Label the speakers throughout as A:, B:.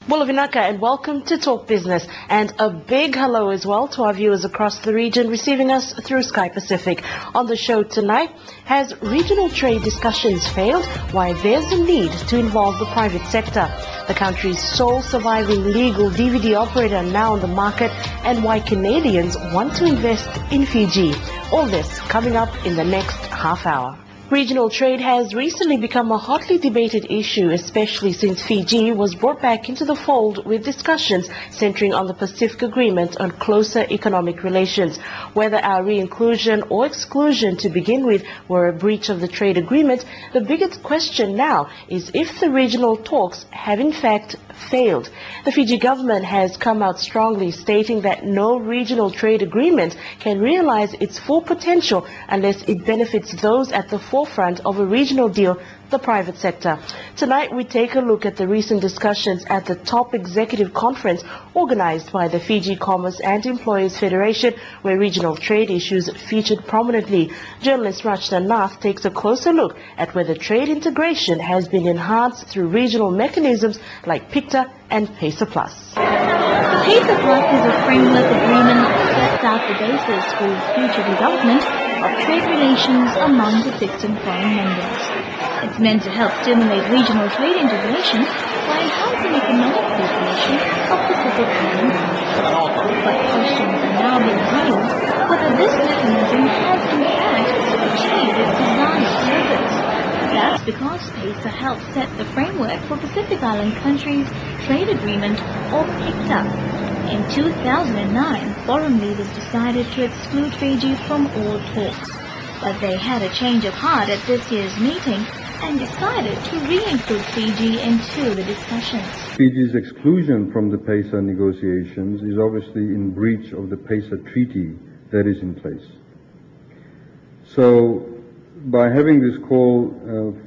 A: Bulavinaka, and welcome to Talk Business, and a big hello as well to our viewers across the region receiving us through Sky Pacific. On the show tonight, has regional trade discussions failed? Why there's a need to involve the private sector. The country's sole surviving legal DVD operator now on the market, and why Canadians want to invest in Fiji. All this coming up in the next half hour. Regional trade has recently become a hotly debated issue, especially since Fiji was brought back into the fold with discussions centering on the Pacific Agreement on closer economic relations. Whether our re-inclusion or exclusion to begin with were a breach of the trade agreement, the biggest question now is if the regional talks have in fact failed. The Fiji government has come out strongly stating that no regional trade agreement can realize its full potential unless it benefits those at the forefront of a regional deal, the private sector. Tonight we take a look at the recent discussions at the top executive conference organized by the Fiji Commerce and Employers Federation, where regional trade issues featured prominently. Journalist Rachna Nath takes a closer look at whether trade integration has been enhanced through regional mechanisms like PICTA and PACER Plus.
B: The PACER Plus is a framework agreement that sets out the basis for future development of trade relations among the 16 foreign members. It's meant to help stimulate regional trade integration by enhancing economic cooperation of Pacific Island countries. But questions are now being raised whether this mechanism has in fact achieved its desired purpose. That's because PACER helps set the framework for Pacific Island countries' trade agreement, or PICTA. In 2009, foreign leaders decided to exclude Fiji from all talks, but they had a change of heart at this year's meeting and decided to re-include Fiji into the discussions.
C: Fiji's exclusion from the PACER negotiations is obviously in breach of the PACER treaty that is in place. So, by having this call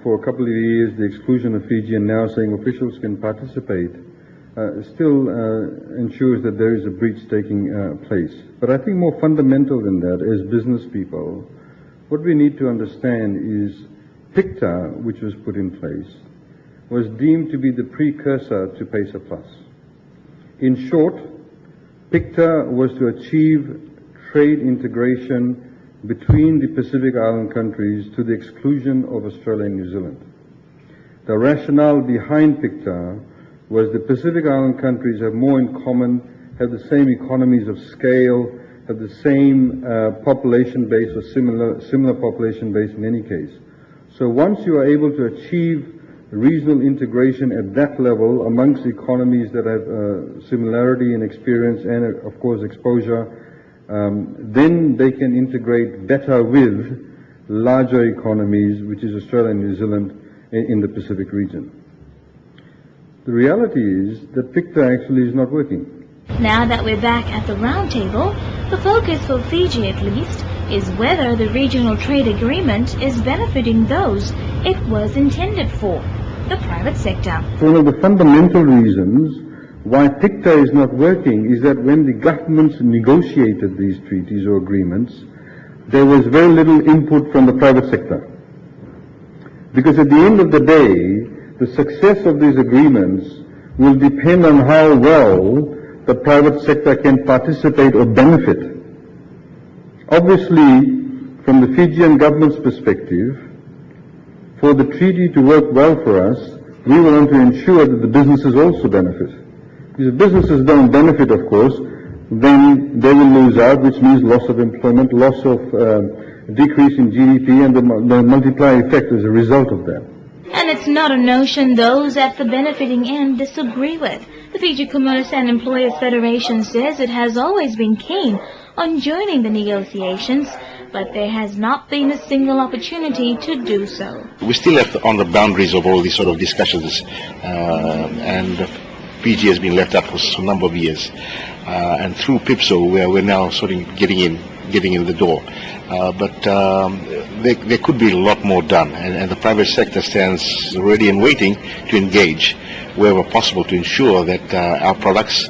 C: for a couple of years, the exclusion of Fiji, and now saying officials can participate, still ensures that there is a breach taking place. But I think more fundamental than that, as business people, what we need to understand is PICTA, which was put in place, was deemed to be the precursor to PACER Plus. In short, PICTA was to achieve trade integration between the Pacific Island countries to the exclusion of Australia and New Zealand. The rationale behind PICTA was the Pacific Island countries have more in common, have the same economies of scale, have the same population base or similar population base in any case. So once you are able to achieve regional integration at that level amongst economies that have similarity in experience and of course exposure, then they can integrate better with larger economies, which is Australia and New Zealand in the Pacific region. The reality is that PICTA actually is not working.
B: Now that we're back at the round table, the focus for Fiji at least is whether the regional trade agreement is benefiting those it was intended for, the private sector.
C: One of the fundamental reasons why PICTA is not working is that when the governments negotiated these treaties or agreements, there was very little input from the private sector. Because at the end of the day, the success of these agreements will depend on how well the private sector can participate or benefit. Obviously, from the Fijian government's perspective, for the treaty to work well for us, we want to ensure that the businesses also benefit. Because if businesses don't benefit, of course, then they will lose out, which means loss of employment, loss of decrease in GDP, and the multiplier effect as a result of that.
B: And it's not a notion those at the benefiting end disagree with. The Fiji Commerce and Employers Federation says it has always been keen on joining the negotiations, but there has not been a single opportunity to do so.
D: We're still left on the boundaries of all these sort of discussions, and Fiji has been left out for a number of years. And through PIPSO, where we're now sort of getting in the door. But there could be a lot more done, and the private sector stands ready and waiting to engage wherever possible to ensure that our products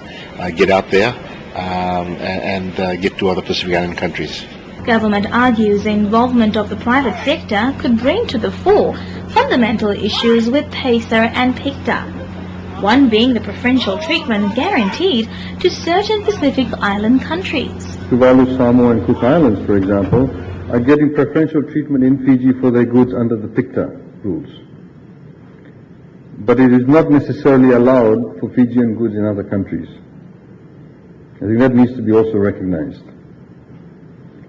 D: get out there and get to other Pacific Island countries.
B: Government argues the involvement of the private sector could bring to the fore fundamental issues with PACER and PICTA. one being the preferential treatment guaranteed to certain Pacific Island countries.
C: Tuvalu, Samoa and Cook Islands, for example, are getting preferential treatment in Fiji for their goods under the PICTA rules. But it is not necessarily allowed for Fijian goods in other countries. I think that needs to be also recognized.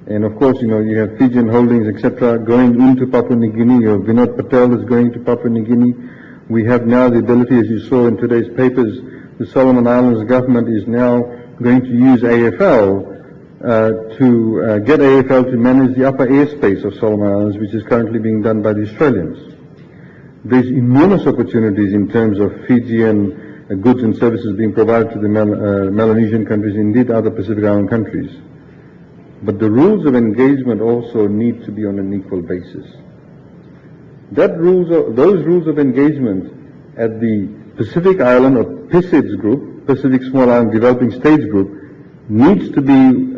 C: And of course, you have Fijian holdings, etc., going into Papua New Guinea. Vinod Patel is going to Papua New Guinea. We have now the ability, as you saw in today's papers, the Solomon Islands government is now going to use AFL to get AFL to manage the upper airspace of Solomon Islands, which is currently being done by the Australians. There's enormous opportunities in terms of Fijian goods and services being provided to the Melanesian countries, indeed other Pacific Island countries. But the rules of engagement also need to be on an equal basis. Those rules of engagement at the Pacific Island or PISIDS group, Pacific Small Island Developing States group, needs to be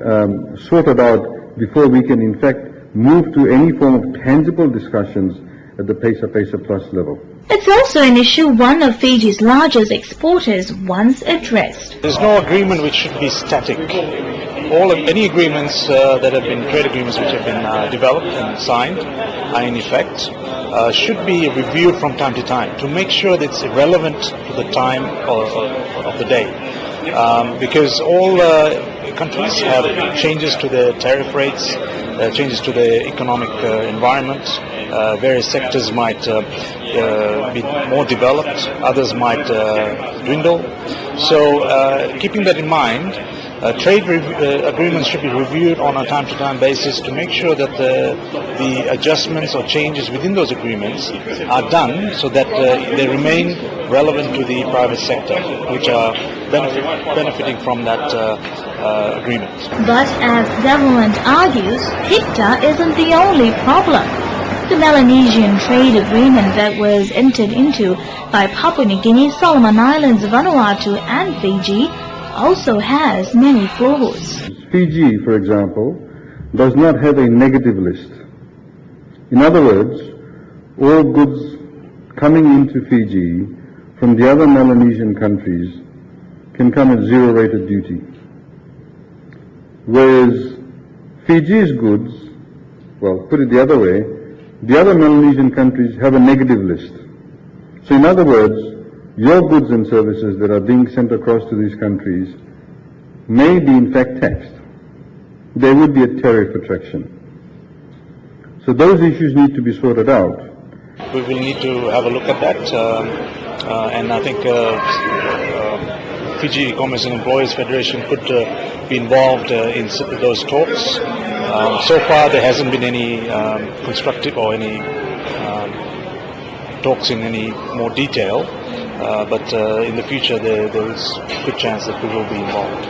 C: sorted out before we can in fact move to any form of tangible discussions at the PESA Plus level.
B: It's also an issue one of Fiji's largest exporters once addressed.
E: There's no agreement which should be static. Any agreements that have been trade agreements which have been developed and signed are in effect should be reviewed from time to time to make sure that it's relevant to the time of the day. Because all countries have changes to the tariff rates, changes to the economic environment. Various sectors might be more developed, others might dwindle. So keeping that in mind, trade agreements should be reviewed on a time-to-time basis to make sure that the adjustments or changes within those agreements are done so that they remain relevant to the private sector, which are benefiting from that agreement.
B: But as government argues, PICTA isn't the only problem. The Melanesian trade agreement that was entered into by Papua New Guinea, Solomon Islands, Vanuatu and Fiji also has many flaws.
C: Fiji, for example, does not have a negative list. In other words, all goods coming into Fiji from the other Melanesian countries can come at zero rate of duty. Whereas Fiji's goods, well, put it the other way, the other Melanesian countries have a negative list. So in other words, your goods and services that are being sent across to these countries may be in fact taxed. There would be a tariff attraction. So those issues need to be sorted out.
E: We will need to have a look at that, and I think Fiji Commerce and Employers Federation could be involved in those talks. So far there hasn't been any constructive or any talks in any more detail, but in the future there is a good chance that we will be involved.